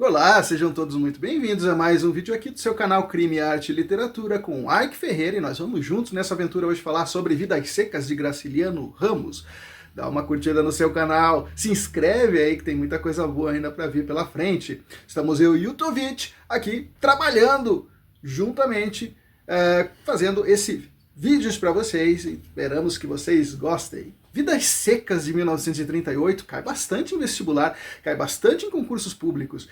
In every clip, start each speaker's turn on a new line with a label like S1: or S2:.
S1: Olá, sejam todos muito bem-vindos a mais um vídeo aqui do seu canal Crime, Arte e Literatura com Ike Ferreira, e nós vamos juntos nessa aventura hoje falar sobre Vidas Secas de Graciliano Ramos. Dá uma curtida no seu canal, se inscreve aí que tem muita coisa boa ainda para vir pela frente. Estamos eu e o Tovich aqui trabalhando juntamente, fazendo esses vídeos para vocês e esperamos que vocês gostem. Vidas Secas de 1938 cai bastante em vestibular, cai bastante em concursos públicos.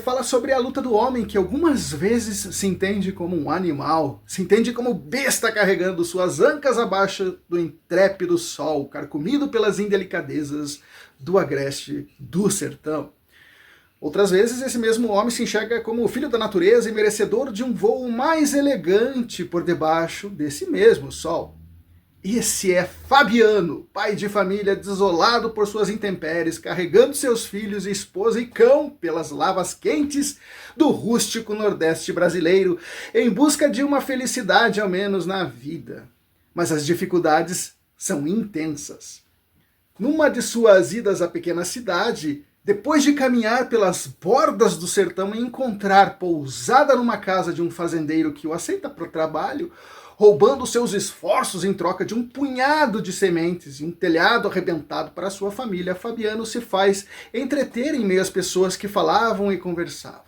S1: Fala sobre a luta do homem que algumas vezes se entende como um animal, se entende como besta carregando suas ancas abaixo do intrépido sol, carcomido pelas indelicadezas do agreste do sertão. Outras vezes esse mesmo homem se enxerga como filho da natureza e merecedor de um voo mais elegante por debaixo desse mesmo sol. Esse é Fabiano, pai de família desolado por suas intempéries, carregando seus filhos, esposa e cão pelas lavas quentes do rústico nordeste brasileiro, em busca de uma felicidade ao menos na vida. Mas as dificuldades são intensas. Numa de suas idas à pequena cidade, depois de caminhar pelas bordas do sertão e encontrar pousada numa casa de um fazendeiro que o aceita para o trabalho, roubando seus esforços em troca de um punhado de sementes e um telhado arrebentado para sua família, Fabiano se faz entreter em meio às pessoas que falavam e conversavam.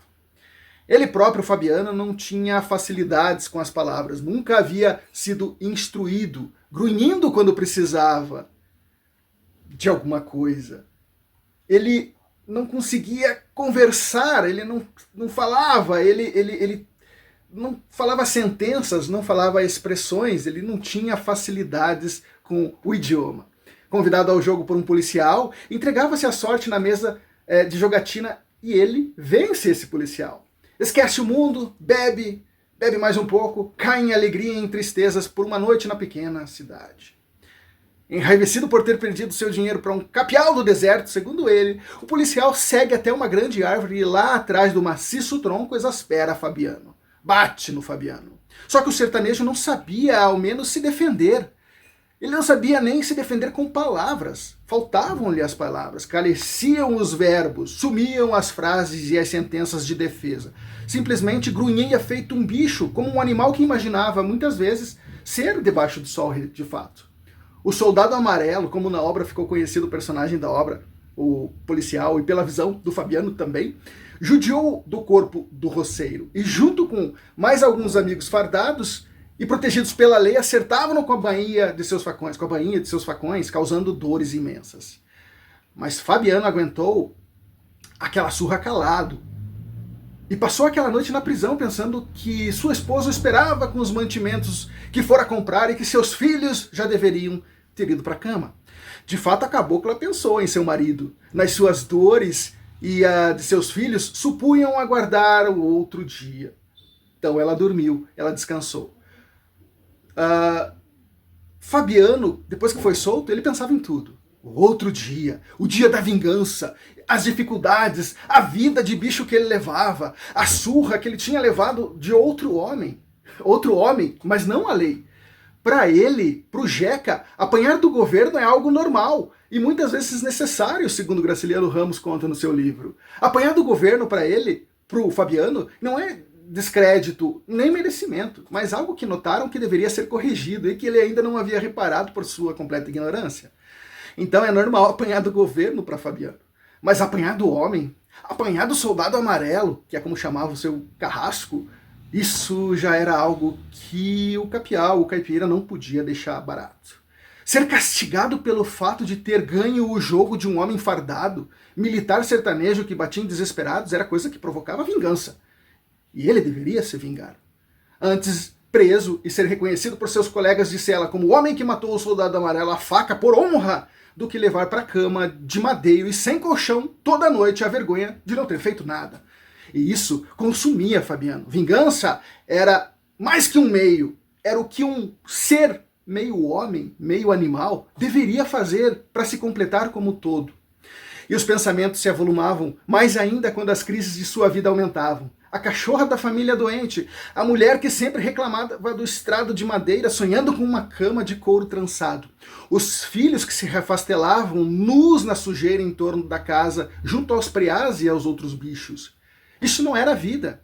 S1: Ele próprio, Fabiano, não tinha facilidades com as palavras, nunca havia sido instruído, grunhindo quando precisava de alguma coisa. Ele não conseguia conversar, ele não falava, ele não falava sentenças, não falava expressões, ele não tinha facilidades com o idioma. Convidado ao jogo por um policial, entregava-se à sorte na mesa de jogatina e ele vence esse policial. Esquece o mundo, bebe mais um pouco, cai em alegria e em tristezas por uma noite na pequena cidade. Enraivecido por ter perdido seu dinheiro para um capial do deserto, segundo ele, o policial segue até uma grande árvore e lá atrás do maciço tronco exaspera Fabiano. Bate no Fabiano. Só que o sertanejo não sabia ao menos se defender. Ele não sabia nem se defender com palavras. Faltavam-lhe as palavras, careciam os verbos, sumiam as frases e as sentenças de defesa. Simplesmente grunhia feito um bicho, como um animal que imaginava muitas vezes ser debaixo do sol de fato. O soldado amarelo, como na obra ficou conhecido o personagem da obra, o policial, e pela visão do Fabiano também, judiou do corpo do roceiro e, junto com mais alguns amigos fardados e protegidos pela lei, acertavam-no com a bainha de seus facões, causando dores imensas. Mas Fabiano aguentou aquela surra calado e passou aquela noite na prisão pensando que sua esposa o esperava com os mantimentos que fora comprar e que seus filhos já deveriam ter ido para a cama. De fato, a cabocla pensou em seu marido, nas suas dores e a de seus filhos supunham aguardar o outro dia. Então ela dormiu, ela descansou. Fabiano, depois que foi solto, ele pensava em tudo. O outro dia, o dia da vingança, as dificuldades, a vida de bicho que ele levava, a surra que ele tinha levado de outro homem, mas não a lei. Para ele, para o Jeca, apanhar do governo é algo normal e muitas vezes necessário, segundo Graciliano Ramos conta no seu livro. Apanhar do governo para ele, para o Fabiano, não é descrédito nem merecimento, mas algo que notaram que deveria ser corrigido e que ele ainda não havia reparado por sua completa ignorância. Então é normal apanhar do governo para Fabiano. Mas apanhar do homem, apanhar do soldado amarelo, que é como chamava o seu carrasco, isso já era algo que o capial, o caipira, não podia deixar barato. Ser castigado pelo fato de ter ganho o jogo de um homem fardado, militar sertanejo que batia em desesperados, era coisa que provocava vingança. E ele deveria se vingar. Antes, preso e ser reconhecido por seus colegas de cela como o homem que matou o soldado amarelo à faca por honra, do que levar para a cama de madeiro e sem colchão toda noite a vergonha de não ter feito nada. E isso consumia Fabiano. Vingança era mais que um meio, era o que um ser meio homem, meio animal, deveria fazer para se completar como todo. E os pensamentos se avolumavam, mais ainda quando as crises de sua vida aumentavam. a cachorra da família doente, a mulher que sempre reclamava do estrado de madeira, sonhando com uma cama de couro trançado, os filhos que se refastelavam nus na sujeira em torno da casa, junto aos preás e aos outros bichos. Isso não era vida.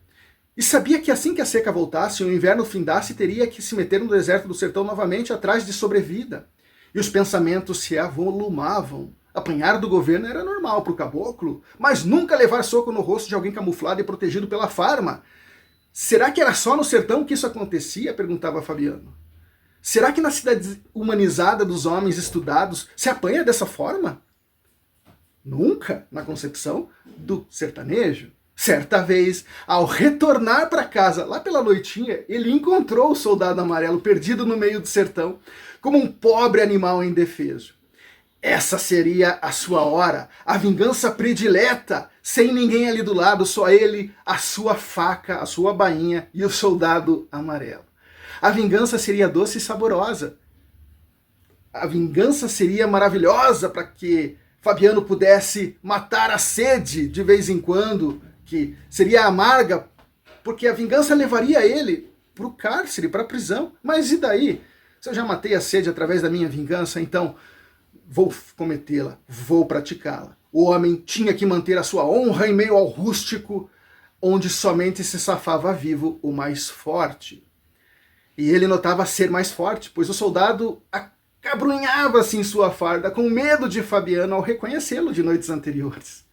S1: E sabia que assim que a seca voltasse, o inverno findasse, teria que se meter no deserto do sertão novamente atrás de sobrevida. E os pensamentos se avolumavam. Apanhar do governo era normal para o caboclo, mas nunca levar soco no rosto de alguém camuflado e protegido pela farma. Será que era só no sertão que isso acontecia? Perguntava Fabiano. Será que na cidade humanizada dos homens estudados se apanha dessa forma? Nunca na concepção do sertanejo. Certa vez, ao retornar para casa, lá pela noitinha, ele encontrou o soldado amarelo perdido no meio do sertão, como um pobre animal indefeso. Essa seria a sua hora, a vingança predileta, sem ninguém ali do lado, só ele, a sua faca, a sua bainha e o soldado amarelo. A vingança seria doce e saborosa. A vingança seria maravilhosa para que Fabiano pudesse matar a sede de vez em quando, que seria amarga, porque a vingança levaria ele para o cárcere, para a prisão. Mas e daí? Se eu já matei a sede através da minha vingança, então vou cometê-la, vou praticá-la. O homem tinha que manter a sua honra em meio ao rústico, onde somente se safava vivo o mais forte. E ele notava ser mais forte, pois o soldado acabrunhava-se em sua farda, com medo de Fabiano ao reconhecê-lo de noites anteriores.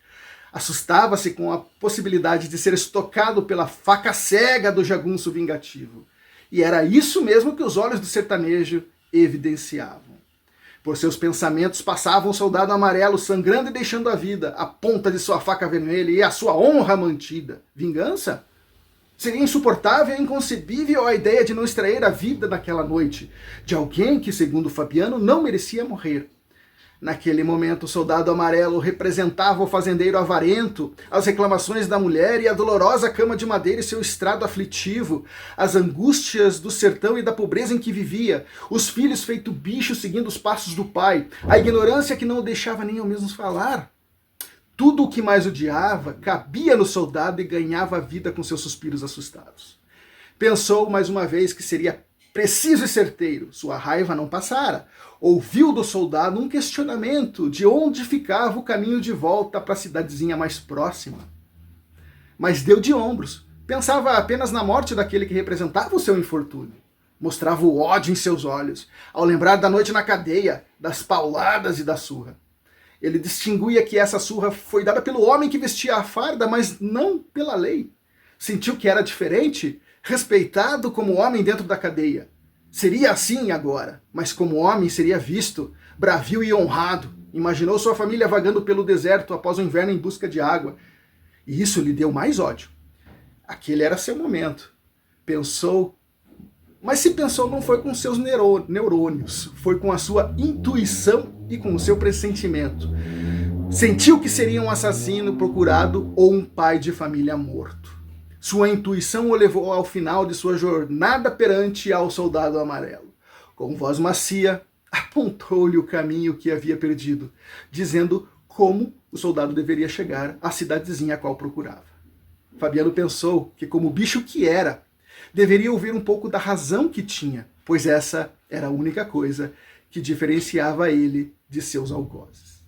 S1: Assustava-se com a possibilidade de ser estocado pela faca cega do jagunço vingativo. E era isso mesmo que os olhos do sertanejo evidenciavam. Por seus pensamentos passavam o soldado amarelo sangrando e deixando a vida, a ponta de sua faca vermelha e a sua honra mantida. Vingança? Seria insuportável e inconcebível a ideia de não extrair a vida naquela noite de alguém que, segundo Fabiano, não merecia morrer. Naquele momento, o soldado amarelo representava o fazendeiro avarento, as reclamações da mulher e a dolorosa cama de madeira e seu estrado aflitivo, as angústias do sertão e da pobreza em que vivia, os filhos feito bichos seguindo os passos do pai, a ignorância que não o deixava nem ao mesmo falar. Tudo o que mais odiava cabia no soldado e ganhava vida com seus suspiros assustados. Pensou mais uma vez que seria preciso e certeiro. Sua raiva não passara. Ouviu do soldado um questionamento de onde ficava o caminho de volta para a cidadezinha mais próxima. Mas deu de ombros. Pensava apenas na morte daquele que representava o seu infortúnio. Mostrava o ódio em seus olhos, ao lembrar da noite na cadeia, das pauladas e da surra. Ele distinguia que essa surra foi dada pelo homem que vestia a farda, mas não pela lei. Sentiu que era diferente, respeitado como homem dentro da cadeia. Seria assim agora, mas como homem seria visto, bravio e honrado. Imaginou sua família vagando pelo deserto após o inverno em busca de água. E isso lhe deu mais ódio. Aquele era seu momento. Pensou, mas se pensou não foi com seus neurônios, foi com a sua intuição e com o seu pressentimento. Sentiu que seria um assassino procurado ou um pai de família morto. Sua intuição o levou ao final de sua jornada perante ao soldado amarelo. Com voz macia, apontou-lhe o caminho que havia perdido, dizendo como o soldado deveria chegar à cidadezinha a qual procurava. Fabiano pensou que, como bicho que era, deveria ouvir um pouco da razão que tinha, pois essa era a única coisa que diferenciava ele de seus algozes.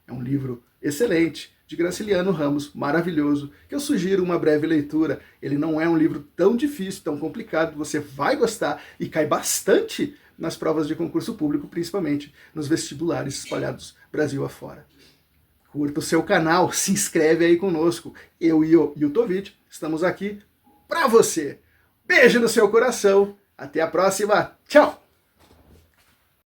S1: É um livro excelente, de Graciliano Ramos, maravilhoso, que eu sugiro uma breve leitura. Ele não é um livro tão difícil, tão complicado, você vai gostar e cai bastante nas provas de concurso público, principalmente nos vestibulares espalhados Brasil afora. Curta o seu canal, se inscreve aí conosco. Eu e o Yutovich estamos aqui para você. Beijo no seu coração, até a próxima, tchau!